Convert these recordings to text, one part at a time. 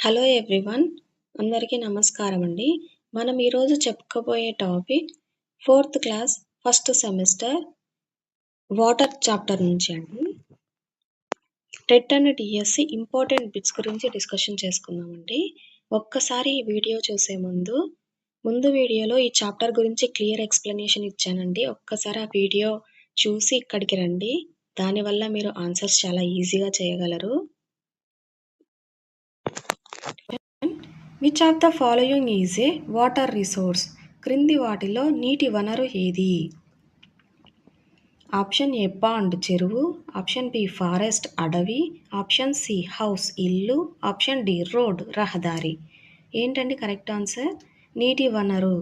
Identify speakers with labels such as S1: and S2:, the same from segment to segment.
S1: Hello everyone, అందరికీ నమస్కారం అండి. మనం ఈరోజు చెప్పుకోబోయే topic 4th class first semester water chapter నుంచి అండి. TET and DSC important bits గురించి డిస్కషన్ చేసుకుందామండి. ఒక్కసారి ఈ వీడియో చూసే ముందు వీడియోలో ఈ చాప్టర్ గురించి క్లియర్ ఎక్స్ప్లెనేషన్ ఇచ్చానండి. ఒక్కసారి ఆ వీడియో చూసి ఇక్కడికి రండి. దానివల్ల మీరు ఆన్సర్స్ చాలా ఈజీగా చేయగలరు. Which of the following is A water resource? క్రింది వాటిలో నీటి వనరు ఏది? ఆప్షన్ ఏ పాండ్ చెరువు, ఆప్షన్ బి ఫారెస్ట్ అడవి, ఆప్షన్ సి హౌస్ ఇల్లు, ఆప్షన్ డి రోడ్ రహదారి. ఏంటండి కరెక్ట్ ఆన్సర్? నీటి వనరు.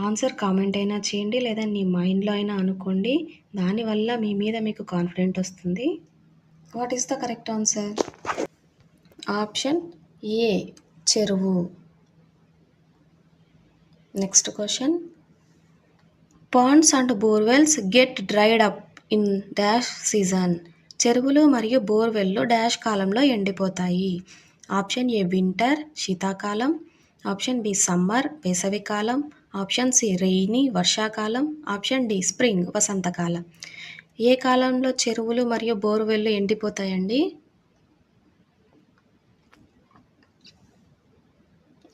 S1: ఆన్సర్ కామెంట్ అయినా చేయండి, లేదా మీ మైండ్లో అయినా అనుకోండి. దానివల్ల మీ మీద మీకు కాన్ఫిడెంట్ వస్తుంది. What is the correct answer? Option A చెరువు. Next question. Ponds and borewells get dried up in dash season? చెరువులు మరియు బోర్వెల్లు డాష్ కాలంలో ఎండిపోతాయి. ఆప్షన్ ఏ వింటర్ శీతాకాలం, ఆప్షన్ బి సమ్మర్ వేసవికాలం, ఆప్షన్ సి రెయినీ వర్షాకాలం, ఆప్షన్ డి స్ప్రింగ్ వసంతకాలం. ఏ కాలంలో చెరువులు మరియు బోర్వెల్లు ఎండిపోతాయండి?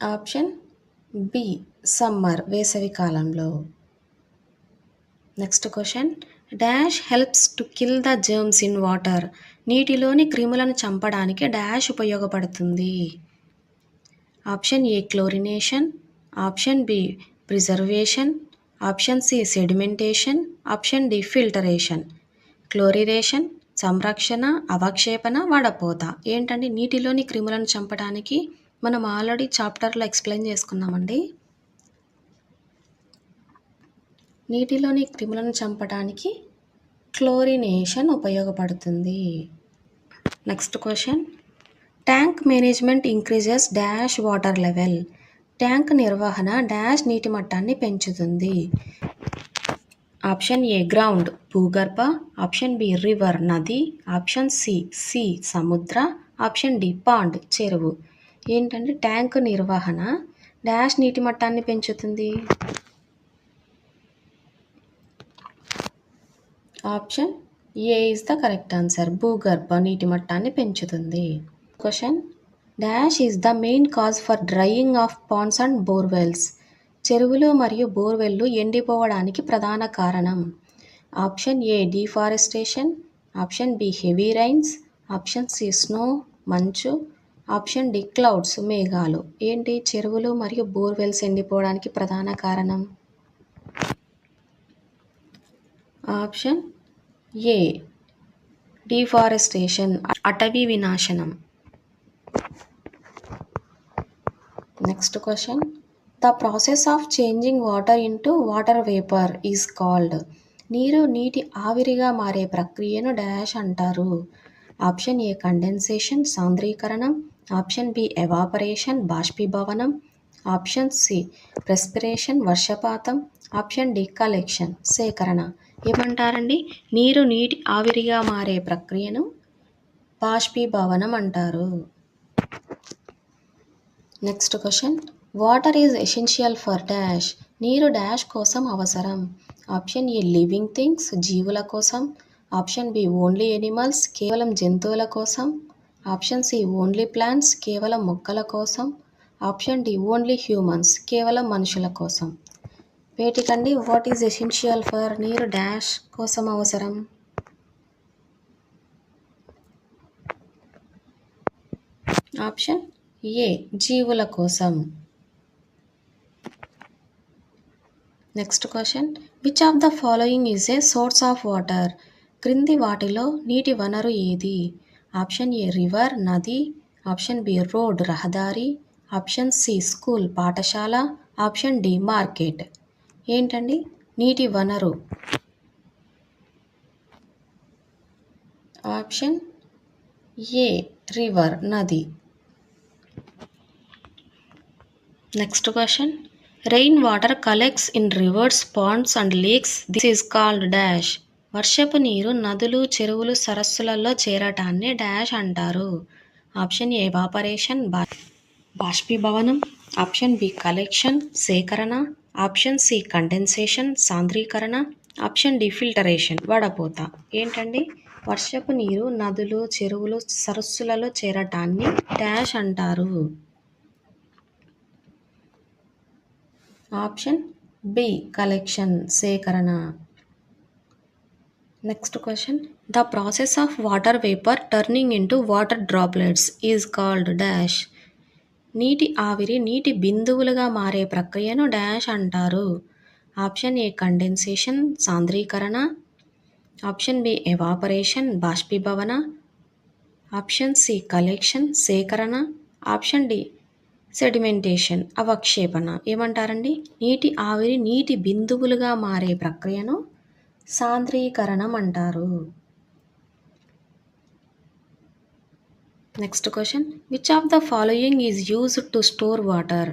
S1: ఆప్షన్ బి సమ్మర్ వేసవి కాలంలో. Next question. Dash helps to kill the germs in water? నీటిలోని క్రిములను చంపడానికి డాష్ ఉపయోగపడుతుంది. Option A chlorination, option B preservation, option C sedimentation, option D filtration. క్లోరినేషన్, సంరక్షణ, అవక్షేపణ, వడపోత. ఏంటండి నీటిలోని క్రిములను చంపడానికి? మనం ఆల్రెడీ చాప్టర్లో ఎక్స్ప్లెయిన్ చేసుకున్నామండి. నీటిలోని క్రిములను చంపడానికి క్లోరినేషన్ ఉపయోగపడుతుంది. Next question. Tank management increases dash water level? Tank నిర్వహణ డాష్ నీటి మట్టాన్ని పెంచుతుంది. ఆప్షన్ ఏ గ్రౌండ్ భూగర్భ, ఆప్షన్ బి రివర్ నది, ఆప్షన్ సి సముద్ర, ఆప్షన్ డి పాండ్ చెరువు. ఏంటంటే ట్యాంక్ నిర్వహణ డాష్ నీటి మట్టాన్ని పెంచుతుంది. Option A is the correct answer. భూగర్భ నీటి మట్టాన్ని పెంచుతుంది. Question. Dash is the main cause for drying of Pond's and borewells? చెరువులు మరియు బోర్వెల్లు ఎండిపోవడానికి ప్రధాన కారణం. Option A deforestation, option B heavy rains, option C snow మంచు, ఆప్షన్ డి క్లౌడ్స్ మేఘాలు. ఏంటి చెరువులు మరియు బోర్వెల్స్ ఎండిపోవడానికి ప్రధాన కారణం? ఆప్షన్ ఏ డిఫారెస్టేషన్ అటవీ వినాశనం. Next question. The process of changing water into water vapour is called? నీటి ఆవిరిగా మారే ప్రక్రియను డాష్ అంటారు. ఆప్షన్ ఏ కండెన్సేషన్ సాంద్రీకరణం, ఆప్షన్ బి ఎవాపరేషన్ బాష్పీభవనం, ఆప్షన్ సి రెస్పిరేషన్ వర్షపాతం, ఆప్షన్ డి కలెక్షన్ సేకరణ. ఏమంటారండి? నీటి ఆవిరిగా మారే ప్రక్రియను బాష్పీభవనం అంటారు. Next question. Water is essential for dash? నీరు డాష్ కోసం అవసరం. ఆప్షన్ ఏ లివింగ్ థింగ్స్ జీవుల కోసం, ఆప్షన్ బి ఓన్లీ ఎనిమల్స్ కేవలం జంతువుల కోసం, ఆప్షన్ సి ఓన్లీ ప్లాంట్స్ కేవలం మొక్కల కోసం, ఆప్షన్ డి ఓన్లీ హ్యూమన్స్ కేవలం మనుషుల కోసం. వేటికండి వాట్ ఈజ్ ఎసెన్షియల్ ఫర్? నీరు డాష్ కోసం అవసరం. ఆప్షన్ ఏ జీవుల కోసం. Next question. Which of the following is a source of water? క్రింది వాటిలో నీటి వనరు ఏది? ఆప్షన్ ఏ రివర్ నది, ఆప్షన్ బి రోడ్ రహదారి, ఆప్షన్ సి స్కూల్ పాఠశాల, ఆప్షన్ డి మార్కెట్. ఏంటండి నీటి వనరు? ఆప్షన్ ఏ రివర్ నది. Next question. Rain water collects in rivers ponds and lakes. This is called dash? వర్షపు నీరు నదులు చెరువులు సరస్సులలో చేరటాన్ని డాష్ అంటారు. ఆప్షన్ ఏ ఎవాపరేషన్ బాష్పీభవనం, ఆప్షన్ బి కలెక్షన్ సేకరణ, ఆప్షన్ సి కండెన్సేషన్ సాంద్రీకరణ, ఆప్షన్ డి ఫిల్టరేషన్ వడపోత. ఏంటండి? వర్షపు నీరు నదులు, చెరువులు, సరస్సులలో చేరటాన్ని డాష్ అంటారు. ఆప్షన్ బి కలెక్షన్ సేకరణ. Next question. The process of water vapour turning into water droplets is called dash. నీటి ఆవిరి నీటి బిందువులుగా మారే ప్రక్రియను డాష్ అంటారు. ఆప్షన్ ఏ కండెన్సేషన్ సాంద్రీకరణ, ఆప్షన్ బి ఎవాపరేషన్ బాష్పీభవన, ఆప్షన్ సి కలెక్షన్ సేకరణ, ఆప్షన్ డి సెడిమెంటేషన్ అవక్షేపణ. ఏమంటారండి? నీటి ఆవిరి నీటి బిందువులుగా మారే ప్రక్రియను సాంద్రీకరణం అంటారు. Next question. Which of the following is used to store water.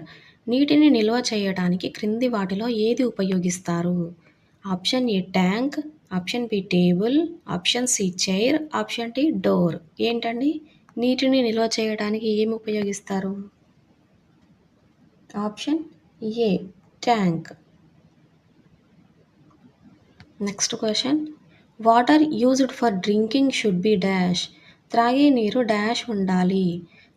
S1: నీటిని నిల్వ చేయడానికి క్రింది వాటిలో ఏది ఉపయోగిస్తారు? Option A tank, option B table, option C chair, option D door. ఏంటండి? నీటిని నిల్వ చేయడానికి ఏమి ఉపయోగిస్తారు? Option A tank. Next question. Water used for drinking should be dash. త్రాగే నీరు డాష్ ఉండాలి.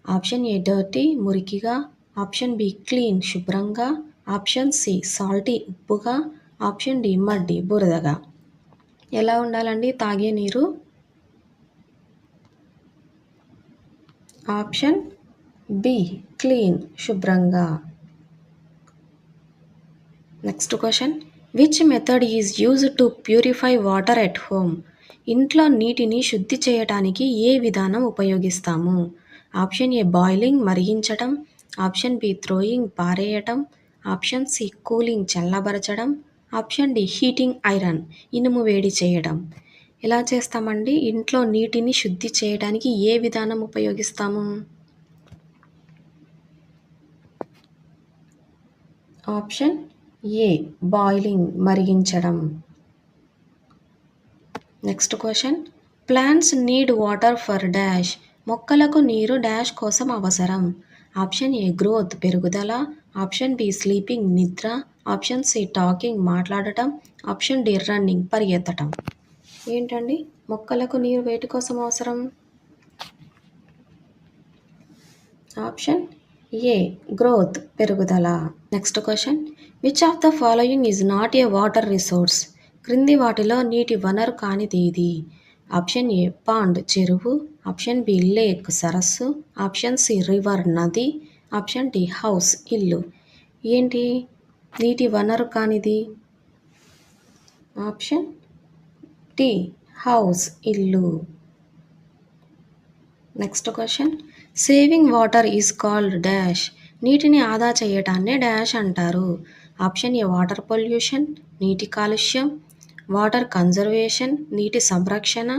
S1: ఆప్షన్ ఏ డర్టీ మురికిగా, ఆప్షన్ బి క్లీన్ శుభ్రంగా, ఆప్షన్ సి సాల్టీ ఉప్పుగా, ఆప్షన్ డి మడ్డి బురదగా. ఎలా ఉండాలండి తాగే నీరు? ఆప్షన్ బి క్లీన్ శుభ్రంగా. Next question. Which method is used to purify water at home. ఇంట్లో నీటిని శుద్ధి చేయడానికి ఏ విధానం ఉపయోగిస్తాము? ఆప్షన్ ఏ బాయిలింగ్ మరిగించడం, ఆప్షన్ బి థ్రోయింగ్ పారేయటం, ఆప్షన్ సి కూలింగ్ చల్లబరచడం, ఆప్షన్ డి హీటింగ్ ఐరన్ ఇనుము వేడి చేయడం. ఎలా చేస్తామండి? ఇంట్లో నీటిని శుద్ధి చేయడానికి ఏ విధానం ఉపయోగిస్తాము? ఆప్షన్ ఏ బాయిలింగ్ మరిగించడం. Next question. Plants need water for dash. మొక్కలకు నీరు డాష్ కోసం అవసరం. ఆప్షన్ ఏ గ్రోత్ పెరుగుదల, ఆప్షన్ బి స్లీపింగ్ నిద్ర, ఆప్షన్ సి టాకింగ్ మాట్లాడటం, ఆప్షన్ డి రన్నింగ్ పరిగెత్తటం. ఏంటండి? మొక్కలకు నీరు వేటి కోసం అవసరం? ఆప్షన్ ఏ గ్రోత్ పెరుగుదల. Next question. Which of the following is not a water resource. క్రింది వాటిలో నీటి వనరు కానిదేది? ఆప్షన్ ఏ పాండ్ చెరువు, ఆప్షన్ బి లేక్ సరస్సు, ఆప్షన్ సి రివర్ నది, ఆప్షన్ డి హౌస్ ఇల్లు. ఏంటి నీటి వనరు కానిది? ఆప్షన్ డి హౌస్ ఇల్లు. Next question. Saving water is called dash. నీటిని ఆదా చేయటాన్నే డాష్ అంటారు. ఆప్షన్ ఏ వాటర్ పొల్యూషన్ నీటి కాలుష్యం, వాటర్ కన్జర్వేషన్ నీటి సంరక్షణ,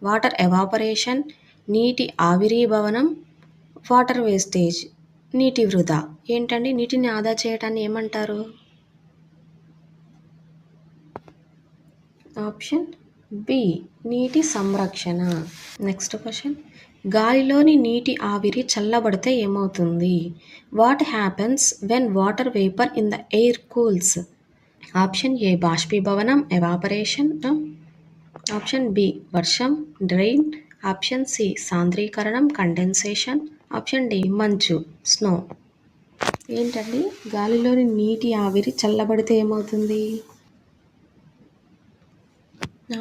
S1: వాటర్ ఎవాపరేషన్ నీటి ఆవిరీభవనం, వాటర్ వేస్టేజ్ నీటి వృధా. ఏంటండి? నీటిని ఆదా చేయటాన్ని ఏమంటారు? ఆప్షన్ బి నీటి సంరక్షణ. Next question. గాలిలోని నీటి ఆవిరి చల్లబడితే ఏమవుతుంది? What happens when water vapour in the air cools. Option A బాష్పీభవనం ఎవాపరేషన్, ఆప్షన్ బి వర్షం డ్రెయిన్, ఆప్షన్ సి సాంద్రీకరణం కండెన్సేషన్, ఆప్షన్ డి మంచు స్నో. ఏంటండి? గాలిలోని నీటి ఆవిరి చల్లబడితే ఏమవుతుంది?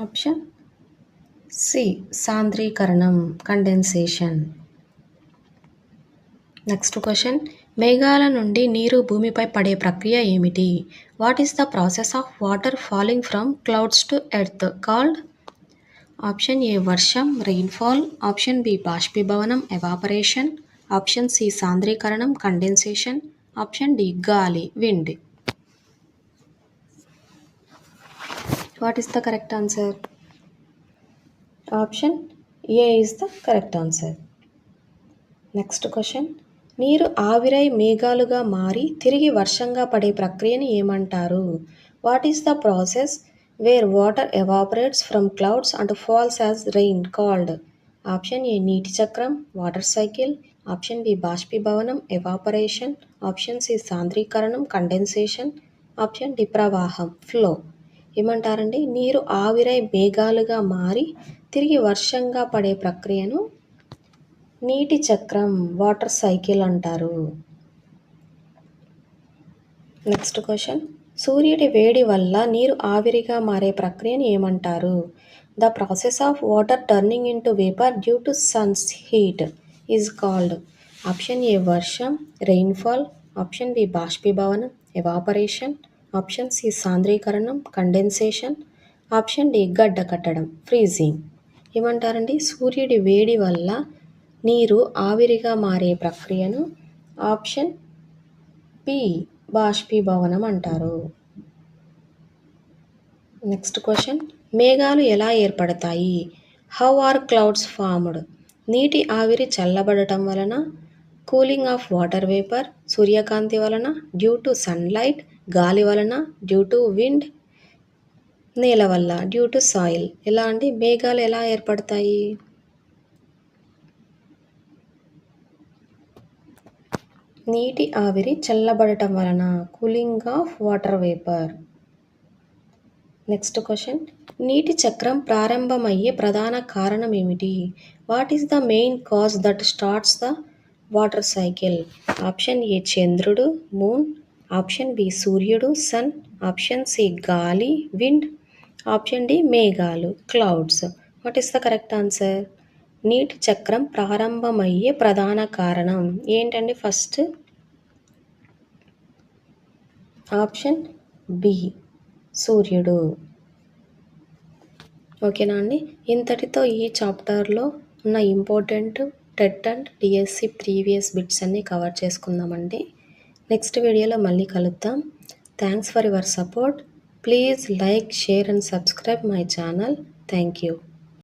S1: ఆప్షన్ సి సాంద్రీకరణం కండెన్సేషన్. Next question. మేఘాల నుండి నీరు భూమిపై పడే ప్రక్రియ ఏమిటి? What is the process of water falling from clouds to earth called? Option A వర్షం రెయిన్ఫాల్, ఆప్షన్ బి బాష్పీభవనం ఎవాపరేషన్, ఆప్షన్ సి సాంద్రీకరణం కండెన్సేషన్, ఆప్షన్ డి గాలి wind. What is the correct answer? Option A is the correct answer. Next question. నీరు ఆవిరై మేఘాలుగా మారి తిరిగి వర్షంగా పడే ప్రక్రియని ఏమంటారు? What is the process where water evaporates from clouds and falls as rain called? Option A నీటి చక్రం వాటర్ సైకిల్, ఆప్షన్ బి బాష్పీభవనం ఎవాపరేషన్, ఆప్షన్ సి సాంద్రీకరణం కండెన్సేషన్, ఆప్షన్ డి ప్రవాహం ఫ్లో. ఏమంటారండి? నీరు ఆవిరై మేఘాలుగా మారి తిరిగి వర్షంగా పడే ప్రక్రియను నీటి చక్రం వాటర్ సైకిల్ అంటారు. నెక్స్ట్ క్వశ్చన్, సూర్యుడి వేడి వల్ల నీరు ఆవిరిగా మారే ప్రక్రియను ఏమంటారు? The process of water turning into vapour due to sun's heat is called. Option A వర్షం రెయిన్ఫాల్, ఆప్షన్ బి బాష్పీభవనం ఎవాపరేషన్, ఆప్షన్ సి సాంద్రీకరణం కండెన్సేషన్, ఆప్షన్ డి గడ్డ కట్టడం ఫ్రీజింగ్. ఏమంటారండి? సూర్యుడి వేడి వల్ల నీరు ఆవిరిగా మారే ప్రక్రియను ఆప్షన్ బి బాష్పీభవనం అంటారు. నెక్స్ట్ క్వశ్చన్, మేఘాలు ఎలా ఏర్పడతాయి? How are clouds formed? నీటి ఆవిరి చల్లబడటం వలన, కూలింగ్ ఆఫ్ వాటర్ వేపర్ సూర్యకాంతి వలన, డ్యూ టు సన్లైట్ గాలి వలన, డ్యూ టు విండ్ నేల వల్ల, డ్యూ టు సాయిల్. ఎలా అండి? మేఘాలు ఎలా ఏర్పడతాయి? నీటి ఆవిరి చల్లబడటం వలన, cooling of water vapour. Next question, నీటి చక్రం ప్రారంభమయ్యే ప్రధాన కారణం ఏమిటి? What is the main cause that starts the water cycle? Option A చంద్రుడు మూన్, ఆప్షన్ బి సూర్యుడు సన్, ఆప్షన్ సి గాలి విండ్, ఆప్షన్ డి మేఘాలు clouds. What is the correct answer? నీటి చక్రం ప్రారంభమయ్యే ప్రధాన కారణం ఏంటండి? ఫస్ట్ ఆప్షన్ బి సూర్యుడు. ఓకేనా అండి? ఇంతటితో ఈ చాప్టర్లో ఉన్న important TET and DSC previous bits అన్నీ కవర్ చేసుకుందామండి. నెక్స్ట్ వీడియోలో మళ్ళీ కలుద్దాం. Thanks for your support. Please like, share and subscribe my channel. Thank you.